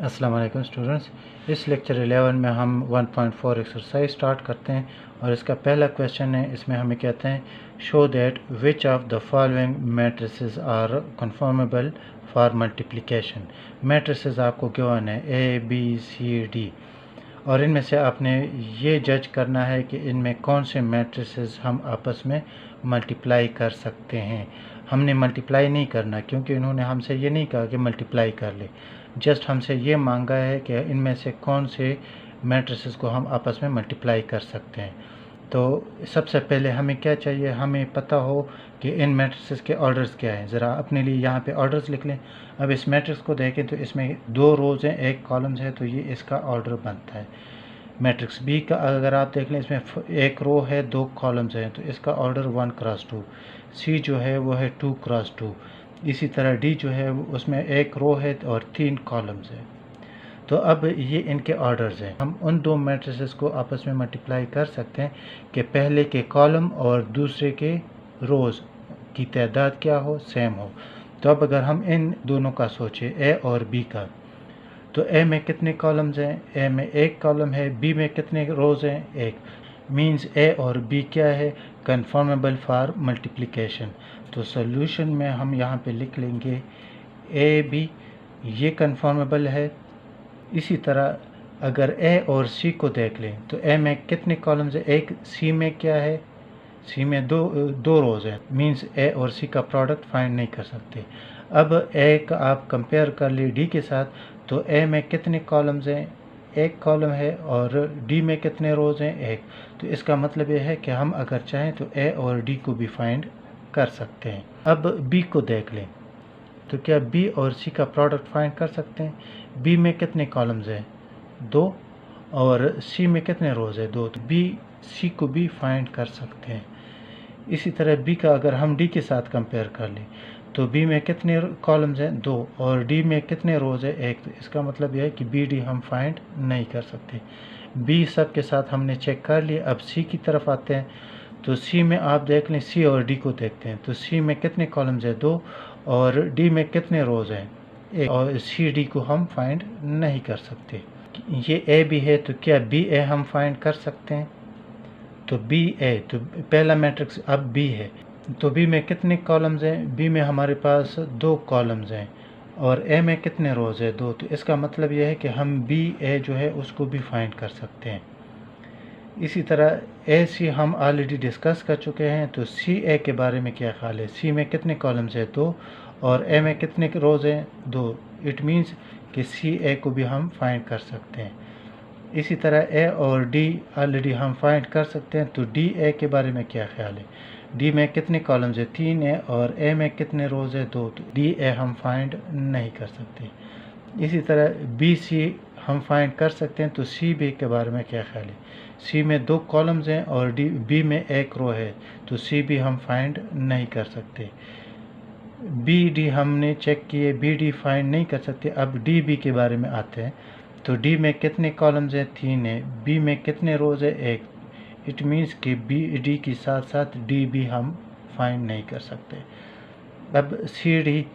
अस्सलाम वालेकुम स्टूडेंट्स। इस लेक्चर 11 में हम 1.4 एक्सरसाइज स्टार्ट करते हैं और इसका पहला क्वेश्चन है। इसमें हमें कहते हैं show that which of the following matrices are conformable for multiplication. Matrices आपको गिवन है ए बी सी डी और इनमें से आपने ये जज करना है कि इनमें कौन से मैट्रिसेस हम आपस में मल्टीप्लाई कर सकते हैं। हमने मल्टीप्लाई नहीं करना क्योंकि इन्होंने हमसे ये नहीं कहा कि मल्टीप्लाई कर ले, जस्ट हमसे ये मांगा है कि इनमें से कौन से मैट्रिसेस को हम आपस में मल्टीप्लाई कर सकते हैं। तो सबसे पहले हमें क्या चाहिए, हमें पता हो कि इन मैट्रिसेस के ऑर्डर्स क्या हैं। ज़रा अपने लिए यहाँ पे ऑर्डर्स लिख लें। अब इस मैट्रिक्स को देखें तो इसमें 2 रोज़ हैं, 1 कॉलम्स है, तो ये इसका ऑर्डर बनता है। मैट्रिक्स बी का अगर आप देख लें, इसमें 1 रो है, 2 कॉलम्स हैं, तो इसका ऑर्डर 1 क्रॉस 2। सी जो है वो है 2 क्रॉस 2। इसी तरह डी जो है उसमें 1 रो है और 3 कॉलम्स है। तो अब ये इनके ऑर्डर्स हैं। हम उन 2 मैट्रिसेस को आपस में मल्टीप्लाई कर सकते हैं कि पहले के कॉलम और दूसरे के रोज़ की तादाद क्या हो, सेम हो। तो अब अगर हम इन दोनों का सोचें, ए और बी का, तो ए में कितने कॉलम्स हैं? ए में 1 कॉलम है। बी में कितने रोज़ हैं? 1। मींस ए और बी क्या है? Conformable for multiplication. तो सॉल्यूशन में हम यहाँ पे लिख लेंगे ए बी, ये कन्फर्मेबल है। इसी तरह अगर ए और सी को देख लें तो ए में कितने कॉलम्स हैं? 1। सी में क्या है? सी में दो रोज़ हैं। मींस ए और सी का प्रोडक्ट फाइंड नहीं कर सकते। अब ए का आप कंपेयर कर ली डी के साथ, तो ए में कितने कॉलम्स हैं? 1 कॉलम है और डी में कितने रोज़ हैं? 1। तो इसका मतलब यह है कि हम अगर चाहें तो ए और डी को भी फाइंड कर सकते हैं। अब बी को देख लें, तो क्या बी और सी का प्रोडक्ट फाइंड कर सकते हैं? बी में कितने कॉलम्स हैं? 2। और सी में कितने रोज़ है? 2। तो बी सी को भी फाइंड कर सकते हैं। इसी तरह बी का अगर हम डी के साथ कंपेयर कर लें, तो बी में कितने कॉलम्स हैं? 2। और डी में कितने रोज़ है? 1। तो इसका मतलब यह है कि बी डी हम फाइंड नहीं कर सकते। बी सब के साथ हमने चेक कर लिया। अब सी की तरफ आते हैं, तो सी में आप देख लें, सी और डी को देखते हैं, तो सी में कितने कॉलम्स हैं? 2। और डी में कितने रोज़ हैं? 1। और सी डी को हम फाइंड नहीं कर सकते। ये ए बी है, तो क्या बी ए हम फाइंड कर सकते हैं? तो बी ए, तो पहला मैट्रिक्स अब बी है, तो बी में कितने कॉलम्स हैं? बी में हमारे पास 2 कॉलम्स हैं और ए में कितने रोज़ है? 2। तो इसका मतलब यह है कि हम बी ए जो है उसको भी फाइंड कर सकते हैं। इसी तरह ए सी हम ऑलरेडी डिस्कस कर चुके हैं, तो सी ए के बारे में क्या ख्याल है? सी में कितने कॉलम्स है? 2। और ए में कितने रोज़ हैं? 2। इट मीन्स कि सी ए को भी हम फाइंड कर सकते हैं। इसी तरह ए और डी ऑलरेडी हम फाइंड कर सकते हैं, तो डी ए के बारे में क्या ख्याल है? डी में कितने कॉलम्स है? 3 है। और ए में कितने रोज़ है? 2। तो डी ए हम फाइंड नहीं कर सकते। इसी तरह बी सी हम फाइंड कर सकते हैं, तो सी बी के बारे में क्या ख्याल है? सी में 2 कॉलम्स हैं और डी बी में 1 रो है, तो सी बी हम फाइंड नहीं कर सकते। बी डी हमने चेक किए, बी डी फाइंड नहीं कर सकते। अब डी बी के बारे में आते हैं, तो डी में कितने कॉलम्स हैं? 3 है। बी में कितने रोज़ है? 1। इट मीन्स कि बी डी के साथ साथ डी भी हम फाइंड नहीं कर सकते। अब सी डी,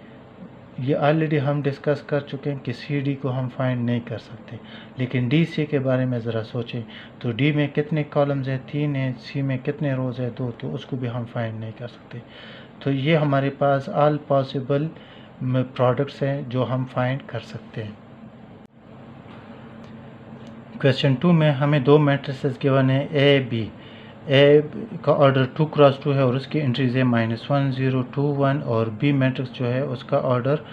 ये ऑलरेडी हम डिस्कस कर चुके हैं कि सी डी को हम फाइंड नहीं कर सकते। लेकिन डी सी के बारे में ज़रा सोचें, तो डी में कितने कॉलम्स हैं? 3 है। सी में कितने रोज़ है? 2। तो उसको भी हम फाइंड नहीं कर सकते। तो ये हमारे पास ऑल पॉसिबल प्रोडक्ट्स हैं जो हम फाइंड कर सकते हैं। क्वेश्चन 2 में हमें 2 मैट्रिसेस गिवन है ए बी। ए का ऑर्डर 2 क्रॉस 2 है और उसकी एंट्रीज है -1 0 2 1। और बी मैट्रिक्स जो है उसका ऑर्डर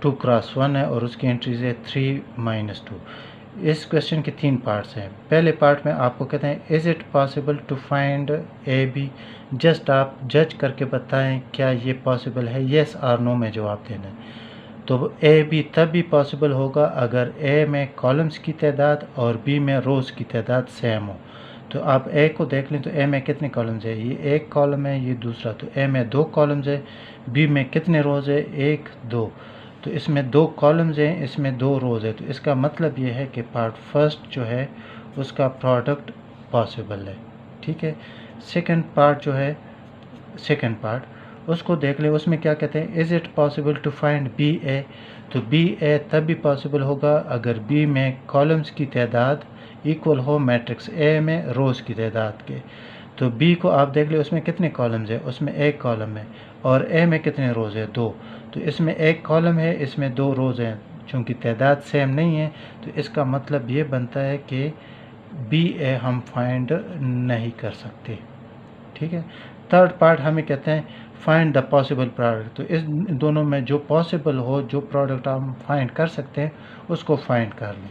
2 क्रॉस 1 है और उसकी एंट्रीज है 3 -2। इस क्वेश्चन के 3 पार्ट्स हैं। पहले पार्ट में आपको कहते हैं is it possible to find A B. Just आप जज करके बताएं क्या ये पॉसिबल है, येस और नो में जवाब देना है। तो ए बी तब भी पॉसिबल होगा अगर ए में कॉलम्स की तादाद और बी में रोज़ की तादाद सेम हो। तो आप ए को देख लें, तो ए में कितने कॉलम्स है? ये 1 कॉलम है, ये दूसरा। तो ए में 2 कॉलम्स है। बी में कितने रोज़ है? 1 2। तो इसमें 2 कॉलम्स हैं, इसमें 2 रोज़ है। तो इसका मतलब ये है कि पार्ट फर्स्ट जो है उसका प्रोडक्ट पॉसिबल है। ठीक है। सेकंड पार्ट जो है, सेकंड पार्ट उसको देख ले, उसमें क्या कहते हैं, is it possible to find B A. तो बी ए तब भी पॉसिबल होगा अगर बी में कॉलम्स की तादाद इक्वल हो मैट्रिक्स ए में रोज़ की तादाद के। तो बी को आप देख ले, उसमें कितने कॉलम्स है, उसमें एक कॉलम है, और ए में कितने रोज़ है, 2। तो इसमें एक कॉलम है, इसमें 2 रोज़ हैं, चूँकि तादाद सेम नहीं है तो इसका मतलब ये बनता है कि बी ए हम फाइंड नहीं कर सकते। ठीक है। थर्ड पार्ट हमें कहते हैं फाइंड द पॉसिबल प्रोडक्ट। तो इस दोनों में जो पॉसिबल हो, जो प्रोडक्ट हम फाइंड कर सकते हैं उसको फाइंड कर लें।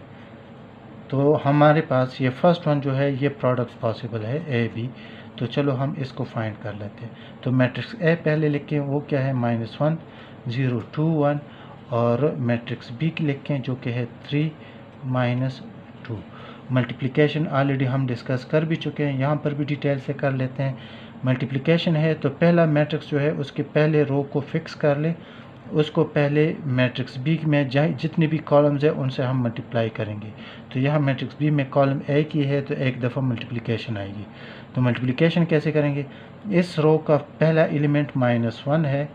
तो हमारे पास ये फर्स्ट वन जो है ये प्रोडक्ट पॉसिबल है ए बी। तो चलो हम इसको फाइंड कर लेते हैं। तो मैट्रिक्स ए पहले लिखें, वो क्या है, -1 0 2 1, और मैट्रिक्स बी लिखें जो कि है 3 -2। मल्टीप्लिकेशन ऑलरेडी हम डिस्कस कर भी चुके हैं, यहाँ पर भी डिटेल से कर लेते हैं। मल्टीप्लिकेशन है तो पहला मैट्रिक्स जो है उसके पहले रो को फिक्स कर ले, उसको पहले मैट्रिक्स बी में जितनी भी कॉलम्स है उनसे हम मल्टीप्लाई करेंगे। तो यहाँ मैट्रिक्स बी में कॉलम ए की है तो एक दफ़ा मल्टीप्लिकेशन आएगी। तो मल्टीप्लिकेशन कैसे करेंगे, इस रो का पहला एलिमेंट -1 है,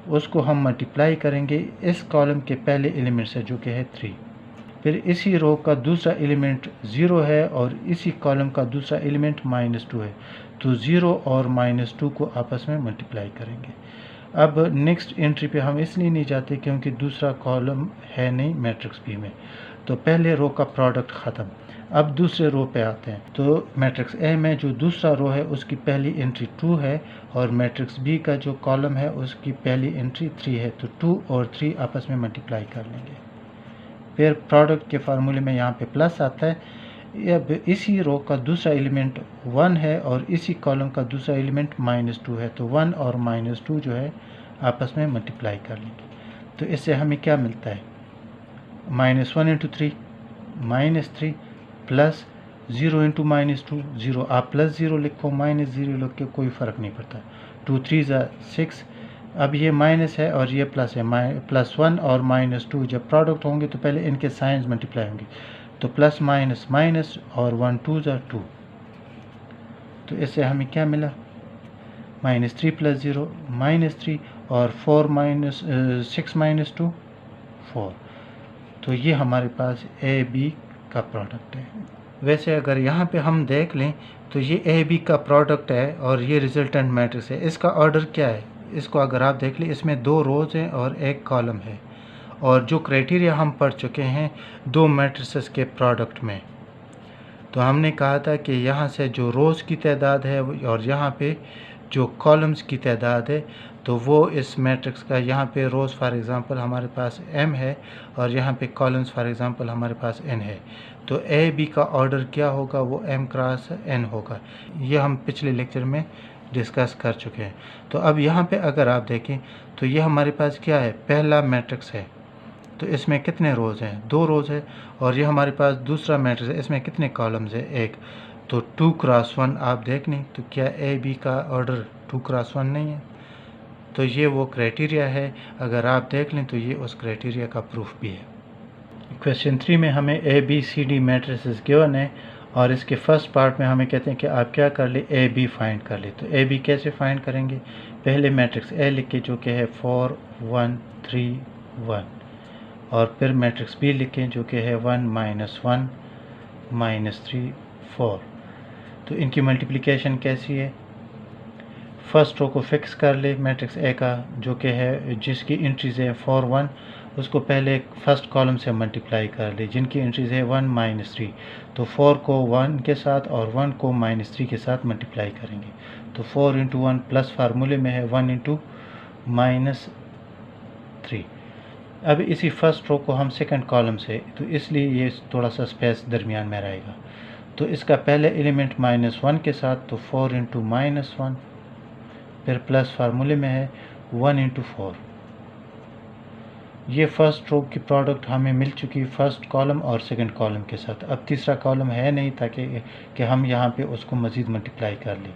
उसको हम मल्टीप्लाई करेंगे इस कॉलम के पहले एलिमेंट से जो कि है 3। फिर इसी रो का दूसरा एलिमेंट 0 है और इसी कॉलम का दूसरा एलिमेंट -2 है, तो 0 और -2 को आपस में मल्टीप्लाई करेंगे। अब नेक्स्ट एंट्री पे हम इसलिए नहीं जाते क्योंकि दूसरा कॉलम है नहीं मैट्रिक्स बी में, तो पहले रो का प्रोडक्ट ख़त्म। अब दूसरे रो पे आते हैं। तो मैट्रिक्स ए में जो दूसरा रो है उसकी पहली एंट्री 2 है और मैट्रिक्स बी का जो कॉलम है उसकी पहली एंट्री 3 है, तो 2 और 3 आपस में मल्टीप्लाई कर लेंगे। फिर प्रोडक्ट के फार्मूले में यहाँ पे प्लस आता है। अब इसी रो का दूसरा एलिमेंट 1 है और इसी कॉलम का दूसरा एलिमेंट -2 है, तो 1 और -2 जो है आपस में मल्टीप्लाई कर लेंगे। तो इससे हमें क्या मिलता है, -1 × 3 -3 प्लस 0 × -2 0। आप +0 लिखो -0 लिख के कोई फ़र्क नहीं पड़ता। 2 3 6। अब ये माइनस है और ये प्लस है, +1 और -2 जब प्रोडक्ट होंगे तो पहले इनके साइंस मल्टीप्लाई होंगे, तो प्लस माइनस माइनस और 1 2 2। तो इससे हमें क्या मिला, -3 + 0 -3 और 6 -2 4। तो ये हमारे पास ए बी का प्रोडक्ट है। वैसे अगर यहाँ पे हम देख लें तो ये ए बी का प्रोडक्ट है और ये रिजल्टेंट मैट्रिक्स है। इसका ऑर्डर क्या है, इसको अगर आप देख लें इसमें 2 रोज़ हैं और 1 कॉलम है, और जो क्राइटेरिया हम पढ़ चुके हैं 2 मैट्रिसेस के प्रोडक्ट में, तो हमने कहा था कि यहाँ से जो रोज़ की तादाद है और यहाँ पे जो कॉलम्स की तादाद है, तो वो इस मैट्रिक्स का, यहाँ पे रोज़ फॉर एग्ज़ाम्पल हमारे पास m है और यहाँ पे कॉलम्स फॉर एग्ज़ाम्पल हमारे पास n है, तो ए बी का ऑर्डर क्या होगा, वो m × n होगा। ये हम पिछले लेक्चर में डिस्कस कर चुके हैं। तो अब यहाँ पे अगर आप देखें तो ये हमारे पास क्या है, पहला मैट्रिक्स है, तो इसमें कितने रोज़ हैं, 2 रोज़ है, और ये हमारे पास दूसरा मैट्रिक्स है, इसमें कितने कॉलम्स है, 1। तो 2 × 1 आप देख लें, तो क्या ए बी का ऑर्डर 2 × 1 नहीं है, तो ये वो क्राइटेरिया है। अगर आप देख लें तो ये उस क्राइटेरिया का प्रूफ भी है। क्वेश्चन 3 में हमें A B C D matrices given है और इसके फर्स्ट पार्ट में हमें कहते हैं कि आप क्या कर ले, ए बी फाइंड कर ले। तो ए बी कैसे फाइंड करेंगे, पहले मैट्रिक्स ए लिख के जो कि है 4 1 3 1, और फिर मैट्रिक्स बी लिखें जो कि है 1 -1 -3 4। तो इनकी मल्टीप्लिकेशन कैसी है, फर्स्ट रो को फिक्स कर ले मैट्रिक्स ए का जो कि है, जिसकी एंट्रीज है 4 1, उसको पहले फर्स्ट कॉलम से मल्टीप्लाई कर ले जिनकी एंट्रीज है 1 -3, तो 4 को 1 के साथ और 1 को -3 के साथ मल्टीप्लाई करेंगे, तो 4 × 1 प्लस फार्मूले में है 1 × -3। अब इसी फर्स्ट रो को हम सेकंड कॉलम से, तो इसलिए ये थोड़ा सा स्पेस दरमियान में रहेगा, तो इसका पहले एलिमेंट -1 के साथ, तो 4 × -1, फिर प्लस फार्मूले में है 1 × 4। ये फर्स्ट रो की प्रोडक्ट हमें मिल चुकी फर्स्ट कॉलम और सेकंड कॉलम के साथ। अब तीसरा कॉलम है नहीं ताकि कि हम यहाँ पे उसको मज़ीद मल्टीप्लाई कर लें,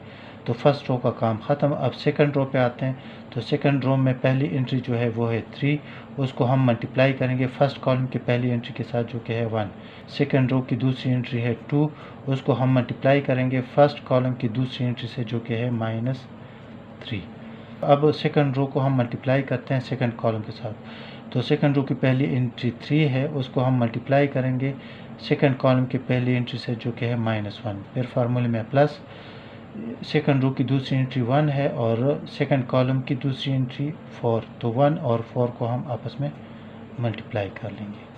तो फर्स्ट रो का काम ख़त्म। अब सेकंड रो पे आते हैं, तो सेकंड रो में पहली एंट्री जो है वो है 3, उसको हम मल्टीप्लाई करेंगे फर्स्ट कॉलम की पहली एंट्री के साथ जो कि है 1। सेकंड रो की दूसरी एंट्री है 2, उसको हम मल्टीप्लाई करेंगे फर्स्ट कॉलम की दूसरी एंट्री से जो कि है -3। अब सेकंड रो को हम मल्टीप्लाई करते हैं सेकंड कॉलम के साथ। तो सेकंड रो की पहली एंट्री 3 है, उसको हम मल्टीप्लाई करेंगे सेकंड कॉलम की पहली एंट्री से जो कि है -1। फिर फार्मूले में प्लस सेकंड रो की दूसरी एंट्री 1 है और सेकंड कॉलम की दूसरी एंट्री 4, तो 1 और 4 को हम आपस में मल्टीप्लाई कर लेंगे।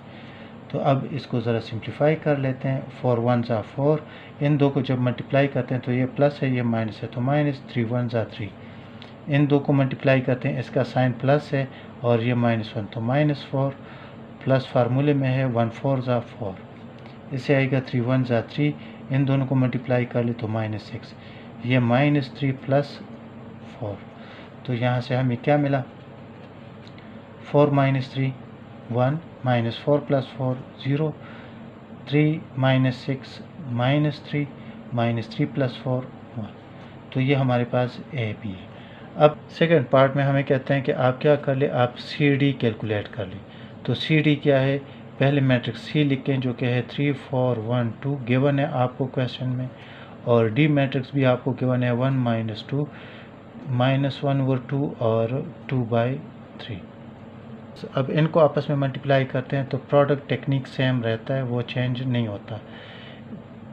तो अब इसको ज़रा सिंप्लीफाई कर लेते हैं। 4 1 ज़ा 4, इन दो को जब मल्टीप्लाई करते हैं तो ये प्लस है, ये माइनस है, तो माइनस 3 1 ज़ा 3। इन दो को मल्टीप्लाई करते हैं, इसका साइन प्लस है और ये -1, तो -4 प्लस फार्मूले में है 1 4 ज़ा 4, इससे आएगा 3 1 ज़ा 3। इन दोनों को मल्टीप्लाई कर ले तो -6, ये -3 प्लस 4। तो यहाँ से हमें क्या मिला, 4 3 1, -4 प्लस 4 0, 3 -6 -3, -3 प्लस 4 1। तो ये हमारे पास ए बी है। अब सेकंड पार्ट में हमें कहते हैं कि आप क्या कर ले, आप सी डी कैलकुलेट कर ले। तो सी डी क्या है, पहले मैट्रिक्स सी लिखें जो कि है 3 4 1 2 गिवन है आपको क्वेश्चन में, और डी मैट्रिक्स भी आपको गिवन है 1 -2 -1/2 और 2/3। अब इनको आपस में मल्टीप्लाई करते हैं तो प्रोडक्ट टेक्निक सेम रहता है, वो चेंज नहीं होता।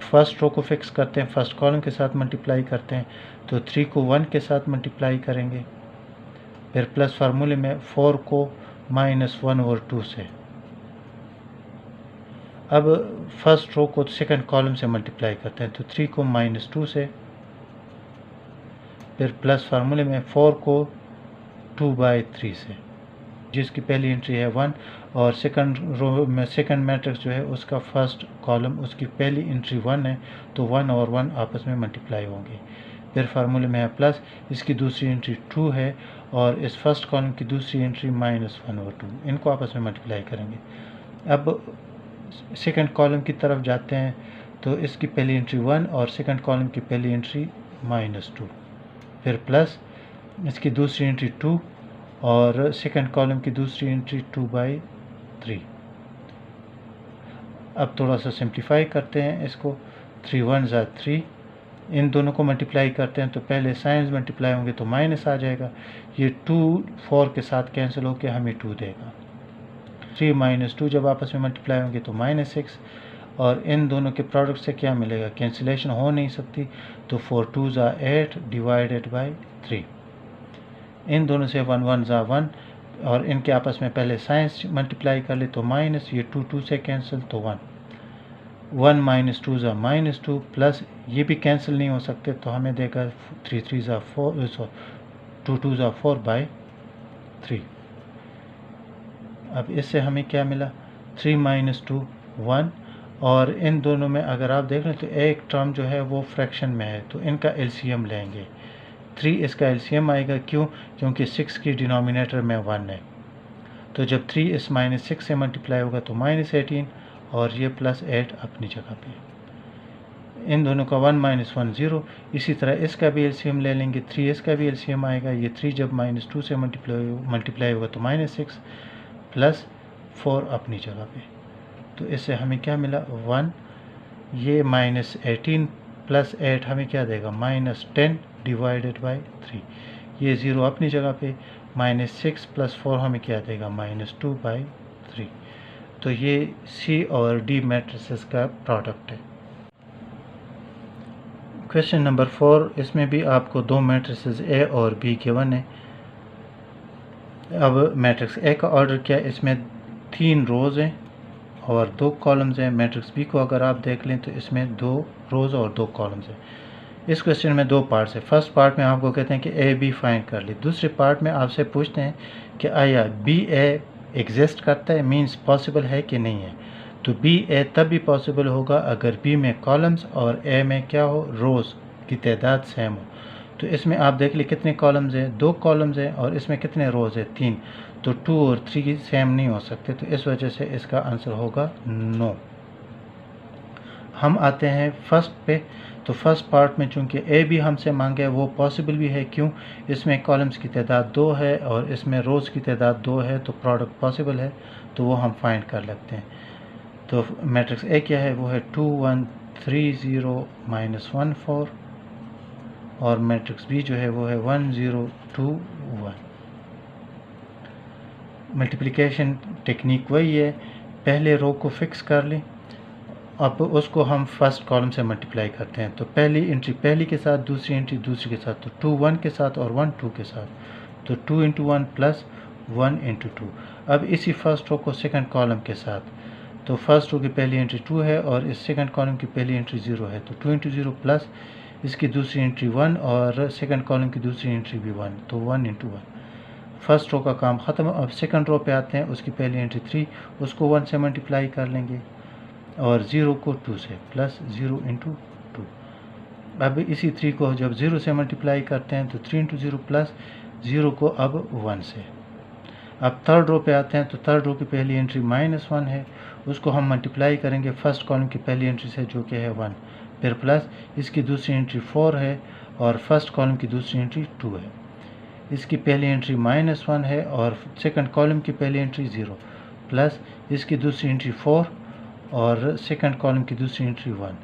फर्स्ट रो को फिक्स करते हैं, फर्स्ट कॉलम के साथ मल्टीप्लाई करते हैं, तो 3 को 1 के साथ मल्टीप्लाई करेंगे, फिर प्लस फार्मूले में 4 को -1/2 से। अब फर्स्ट रो को सेकंड कॉलम से मल्टीप्लाई करते हैं, तो 3 को -2 से, फिर प्लस फार्मूले में 4 को 2/3 से, जिसकी पहली एंट्री है 1, और सेकंड रो में सेकंड मैट्रिक्स जो है उसका फर्स्ट कॉलम उसकी पहली एंट्री 1 है, तो 1 और 1 आपस में मल्टीप्लाई होंगे। फिर फार्मूले में है प्लस, इसकी दूसरी एंट्री 2 है और इस फर्स्ट कॉलम की दूसरी एंट्री -1/2, इनको आपस में मल्टीप्लाई करेंगे। अब सेकंड कॉलम की तरफ जाते हैं, तो इसकी पहली एंट्री 1 और सेकंड कॉलम की पहली एंट्री -2, फिर प्लस इसकी दूसरी एंट्री 2 और सेकंड कॉलम की दूसरी एंट्री 2/3। अब थोड़ा सा सिंप्लीफाई करते हैं इसको, 3 1 ज़ा 3, इन दोनों को मल्टीप्लाई करते हैं तो पहले साइंस मल्टीप्लाई होंगे तो माइनस आ जाएगा, ये 2 4 के साथ कैंसिल होकर हमें 2 देगा। 3 - 2 जब आपस में मल्टीप्लाई होंगे तो -6, और इन दोनों के प्रोडक्ट से क्या मिलेगा, कैंसिलेशन हो नहीं सकती, तो 4 2 ज़ा 8 डिवाइडेड बाई 3। इन दोनों से 1 1 ज़ा 1, और इनके आपस में पहले साइंस मल्टीप्लाई कर ले तो माइनस, ये 2 2 से कैंसिल तो 1 1 - 2 ज़ा -2, प्लस ये भी कैंसिल नहीं हो सकते तो हमें देगा 3 3 ज़ा 4 2 2 ज़ा 4/3। अब इससे हमें क्या मिला, 3 - 2 1, और इन दोनों में अगर आप देख लें तो एक टर्म जो है वो फ्रैक्शन में है, तो इनका एलसीएम लेंगे। 3 इसका एलसीएम आएगा, क्यों, क्योंकि 6 की डिनोमिनेटर में 1 है, तो जब 3 इस -6 से मल्टीप्लाई होगा तो -18, और ये +8 अपनी जगह पे। इन दोनों का 1 - 1 0, इसी तरह इसका भी एलसीएम ले लेंगे, 3 इसका भी एलसीएम आएगा, ये 3 जब -2 से मल्टीप्लाई होगा तो -6 प्लस 4 अपनी जगह पे। तो इससे हमें क्या मिला, 1, ये -18 प्लस 8 हमें क्या देगा, -10 डिवाइडेड बाई 3, ये 0 अपनी जगह पे, -6 प्लस 4 हमें क्या देगा, -2/3। तो ये सी और डी मैट्रिसेस का प्रोडक्ट है। क्वेश्चन नंबर 4, इसमें भी आपको दो मैट्रिसेस ए और बी गिवन है। अब मैट्रिक्स ए का ऑर्डर क्या है, इसमें 3 रोज़ हैं और 2 कॉलम्स हैं। मैट्रिक्स बी को अगर आप देख लें तो इसमें 2 रोज़ और 2 कॉलम्स हैं। इस क्वेश्चन में 2 पार्ट्स है। फर्स्ट पार्ट में आपको कहते हैं कि ए बी फाइंड कर ले। दूसरे पार्ट में आपसे पूछते हैं कि आया बी ए एग्जिस्ट करता है, मींस पॉसिबल है कि नहीं है। तो बी ए तब भी पॉसिबल होगा अगर बी में कॉलम्स और ए में क्या हो, रोज़ की तादाद सेम हो। तो इसमें आप देख लीजिए कितने कॉलम्स हैं, 2 कॉलम्स हैं, और इसमें कितने रोज़ हैं, 3। तो 2 और 3 सेम नहीं हो सकते, तो इस वजह से इसका आंसर होगा नो। हम आते हैं फर्स्ट पे। तो फर्स्ट पार्ट में चूंकि ए भी हमसे मांगे है वो पॉसिबल भी है, क्यों, इसमें कॉलम्स की तादाद 2 है और इसमें रोज़ की तादाद 2 है, तो प्रोडक्ट पॉसिबल है, तो वो हम फाइंड कर लेते हैं। तो मैट्रिक्स ए क्या है, वो है 2 1 3 0 -1 4, और मैट्रिक्स बी जो है वो है 1 0 2 1। मल्टीप्लिकेशन टेक्निक वही है, पहले रो को फिक्स कर लें, अब उसको हम फर्स्ट कॉलम से मल्टीप्लाई करते हैं। तो पहली एंट्री पहली के साथ, दूसरी एंट्री दूसरी के साथ, तो 2 1 के साथ और 1 2 के साथ, तो 2 इंटू 1 प्लस 1 इंटू 2। अब इसी फर्स्ट रो को सेकंड कॉलम के साथ, तो फर्स्ट रो की पहली एंट्री 2 है और इस सेकंड कॉलम की पहली एंट्री 0 है, तो 2 इंटू 0 प्लस इसकी दूसरी एंट्री 1 और सेकंड कॉलम की दूसरी एंट्री भी 1, तो 1 इंटू 1। फर्स्ट रो का काम ख़त्म। अब सेकंड रो पे आते हैं, उसकी पहली एंट्री 3, उसको 1 से मल्टीप्लाई कर लेंगे और 0 को 2 से, प्लस 0 इंटू 2। अब इसी 3 को जब 0 से मल्टीप्लाई करते हैं तो 3 इंटू 0 प्लस 0 को अब 1 से। अब थर्ड रो पे आते हैं, तो थर्ड रो की पहली एंट्री -1 है, उसको हम मल्टीप्लाई करेंगे फर्स्ट कॉलम की पहली एंट्री से जो कि है 1, फिर प्लस इसकी दूसरी एंट्री 4 है और फर्स्ट कॉलम की दूसरी एंट्री 2 है। इसकी पहली एंट्री -1 है और सेकंड कॉलम की पहली एंट्री 0, प्लस इसकी दूसरी एंट्री 4 और सेकंड कॉलम की दूसरी एंट्री 1।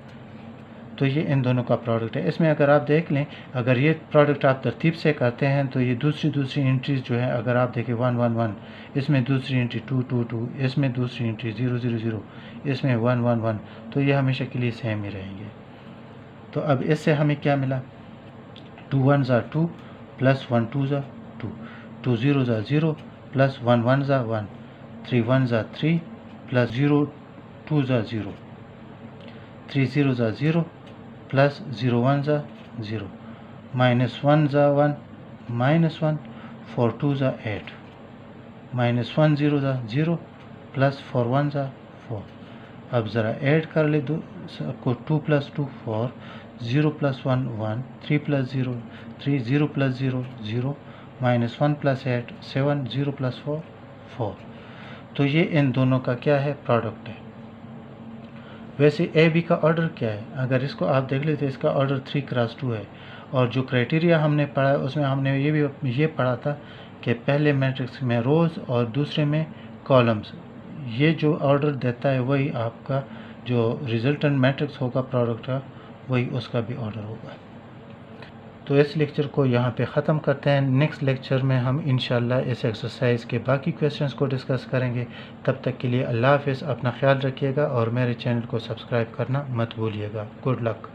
तो ये इन दोनों का प्रोडक्ट है। इसमें अगर आप देख लें, अगर ये प्रोडक्ट आप तरतीब से करते हैं तो ये दूसरी एंट्रीज जो है, अगर आप देखें 1 1 1, इसमें दूसरी एंट्री 2 2 2, इसमें दूसरी एंट्री 0 0 0, इसमें 1 1 1, तो ये हमेशा के लिए सेम ही रहेंगे। तो अब इससे हमें क्या मिला, 2 1 2 plus 1 2 2, 2 0 0 plus 1 1 1, 3 1 3 plus 0 2 0, 3 0 0 plus 0 1 0, -1 1 -1, 4 2 8, -1 0 0 plus 4 1 4। अब ज़रा ऐड कर ले दो सबको, 2 plus 2 4, 0 plus 1 1, 3 plus 0 3, 0 plus 0 0, -1 plus 8 7, 0 plus 4 4। तो ये इन दोनों का क्या है, प्रोडक्ट है। वैसे ए बी का ऑर्डर क्या है, अगर इसको आप देख लेते, इसका ऑर्डर 3 क्रॉस 2 है, और जो क्राइटेरिया हमने पढ़ा उसमें हमने ये पढ़ा था कि पहले मैट्रिक्स में रोज़ और दूसरे में कॉलम्स, ये जो ऑर्डर देता है वही आपका जो रिजल्टेंट मैट्रिक्स होगा प्रोडक्ट का, वही उसका भी ऑर्डर होगा। तो इस लेक्चर को यहाँ पे ख़त्म करते हैं। नेक्स्ट लेक्चर में हम इंशाल्लाह इस एक्सरसाइज के बाकी क्वेश्चंस को डिस्कस करेंगे। तब तक के लिए अल्लाह हाफ़िज़, अपना ख्याल रखिएगा और मेरे चैनल को सब्सक्राइब करना मत भूलिएगा। Good luck.